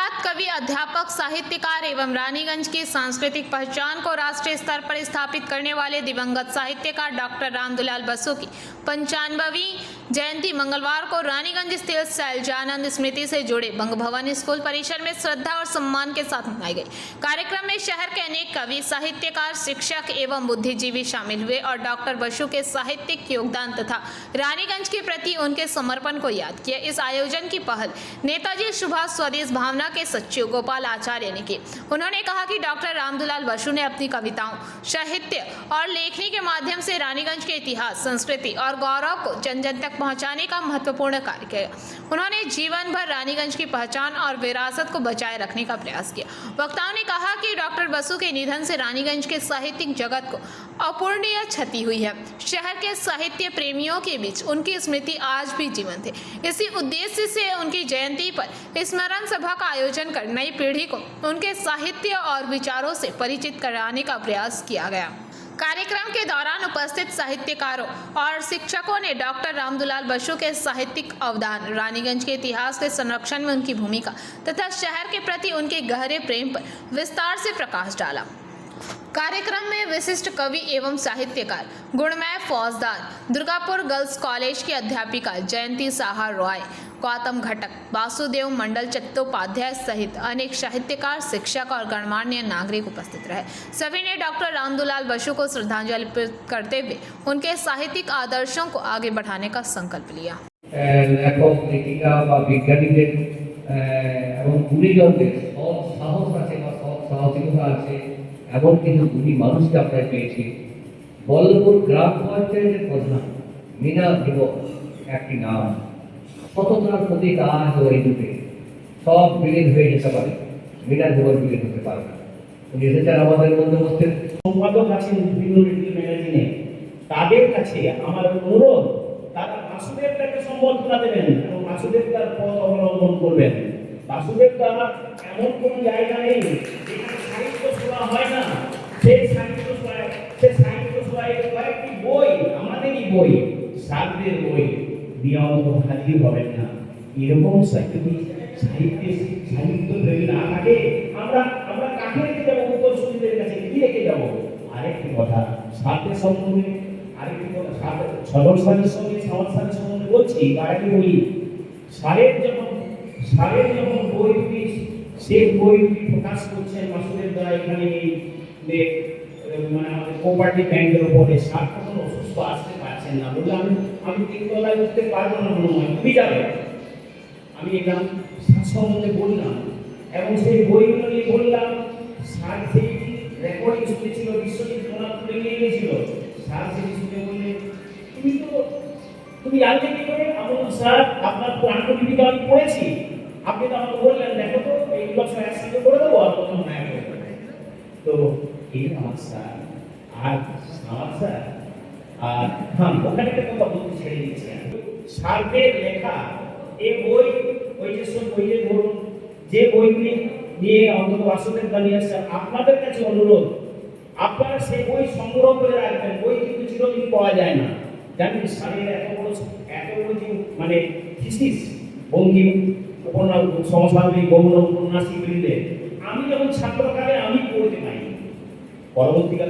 विख्यात कवि, अध्यापक, साहित्यकार एवं रानीगंज की सांस्कृतिक पहचान को राष्ट्रीय स्तर पर स्थापित करने वाले दिवंगत साहित्यकार डॉक्टर रामदुलाल बसु की 95वीं जयंती मंगलवार को रानीगंज स्थित शैलजानंद स्मृति से जुड़े बंग भवन स्कूल परिसर में श्रद्धा और सम्मान के साथ मनाई गई। कार्यक्रम में शहर के अनेक कवि, साहित्यकार, शिक्षक एवं बुद्धिजीवी शामिल हुए और डॉक्टर बसु के साहित्यिक योगदान तथा रानीगंज के प्रति उनके समर्पण को याद किया। इस आयोजन की पहल नेताजी सुभाष स्वदेश भावना के सचिव गोपाल आचार्य ने की। उन्होंने कहा कि डॉक्टर रामदुलाल बसु ने अपनी कविताओं, साहित्य और लेखनी के माध्यम से रानीगंज के इतिहास, संस्कृति और गौरव को जन जन तक पहुंचाने का महत्वपूर्ण कार्य किया। उन्होंने जीवन भर रानीगंज की पहचान और विरासत को बचाए रखने का प्रयास किया। वक्ताओं ने कहा कि डॉक्टर बसु के निधन से रानीगंज के साहित्यिक जगत को अपूरणीय क्षति हुई है। शहर के साहित्य प्रेमियों के बीच उनकी स्मृति आज भी जीवंत है। इसी उद्देश्य से उनकी जयंती पर स्मरण सभा का आयोजन कर नई पीढ़ी को उनके साहित्य और विचारों से परिचित कराने का प्रयास किया गया। कार्यक्रम के दौरान उपस्थित साहित्यकारों और शिक्षकों ने डॉक्टर रामदुलाल बसु के साहित्यिक अवदान, रानीगंज के इतिहास के संरक्षण में उनकी भूमिका तथा शहर के प्रति उनके गहरे प्रेम पर विस्तार से प्रकाश डाला। कार्यक्रम में विशिष्ट कवि एवं साहित्यकार गुणमय फौजदार, दुर्गापुर गर्ल्स कॉलेज की अध्यापिका जयंती साहा रॉय, गौतम घटक, वासुदेव मंडल चट्टोपाध्याय सहित अनेक साहित्यकार, शिक्षक और गणमान्य नागरिक उपस्थित रहे। सभी ने डॉक्टर रामदुलाल बसु को श्रद्धांजलि अर्पित करते हुए उनके साहित्यिक आदर्शों को आगे बढ़ाने का संकल्प लिया। এমন কিছু গুণী মানুষকে আমরা পেয়েছি। বল্লভপুর গ্রাম পঞ্চায়েতের প্রধান মীনা দেবক একটি নাম, সততার প্রতীক আজ এই যুগে সব বিলীন হয়ে যেতে পারে, মীনা দেবক বিলীন হতে পারে না। উনি এসেছেন আমাদের মধ্যে উপস্থিত সম্পাদক আছেন বিভিন্ন ম্যাগাজিনে, তাদের কাছে আমার অনুরোধ, তারা বাসুদেবটাকে সম্বর্ধনা দেবেন এবং বাসুদেবটার পথ অবলম্বন করবেন। বাসুদেবটা এমন কোনো জায়গা নেই যেখানে সাহিত্য সভা হয় না। সেই সাহিত্য সভায় কয়েকটি বই, আমাদেরই বই, সাধুদের বই দিয়ে অন্তত হাজির হবেন না। এরকম সাহিত্য প্রেমী না থাকে আমরা কাকে রেখে যাবো? উত্তরসূরিদের কাছে কি রেখে যাবো? আরেকটি কথা সাধের সম্বন্ধে, আরেকটি কথা সদর সাধের সঙ্গে সমাজ সাধের সম্বন্ধে বলছি, আরেকটি বলি, সারের যখন বই সেই বই প্রকাশ করছেন বাসুদেব দ্বারা এখানে মানে আমাদের কোঅপারেটিভ ব্যাংকের উপরে সার তখন অসুস্থ আসতে পারছেন না বলে আমি তিনতলায় উঠতে পারবো না, মনে হয় তুমি যাবে। আমি এলাম সার সম্বন্ধে বললাম এবং সেই বইগুলো নিয়ে বললাম। সার সেই রেকর্ডিং শুনেছিল, বিশ্বজিৎ ওনার তুলে নিয়ে গিয়েছিল। সার সেই শুনে বললে তুমি জানলে কি করে? আমি স্যার আপনার প্রাণকবিতা আমি পড়েছি, আপনি তো আমাকে বললেন দেখো তো এইগুলো সব একসাথে করে দেবো আর প্রথম ন্যায় করে দেবো। তো এই আমার স্যার আর আমার স্যার আর ওখানে একটা কথা বলতে ছেড়ে দিচ্ছি। সার্ভের লেখা এই বই, ওই যে সব বইয়ে ধরুন যে বইগুলি নিয়ে অন্তত বাসুদেব দাঁড়িয়ে আসছেন, আপনাদের কাছে অনুরোধ, আপনারা সেই বই সংগ্রহ করে রাখবেন। বই কিন্তু চিরদিন পাওয়া যায় না, জানেন। সারের এত বড় যে মানে থিসিস বঙ্গিম উপন্যাস, সমসাময়িক গৌণ উপন্যাসিকগুলিতে আমি যখন ছাত্রকালে আমি পড়তে পাইনি, পরবর্তীকালে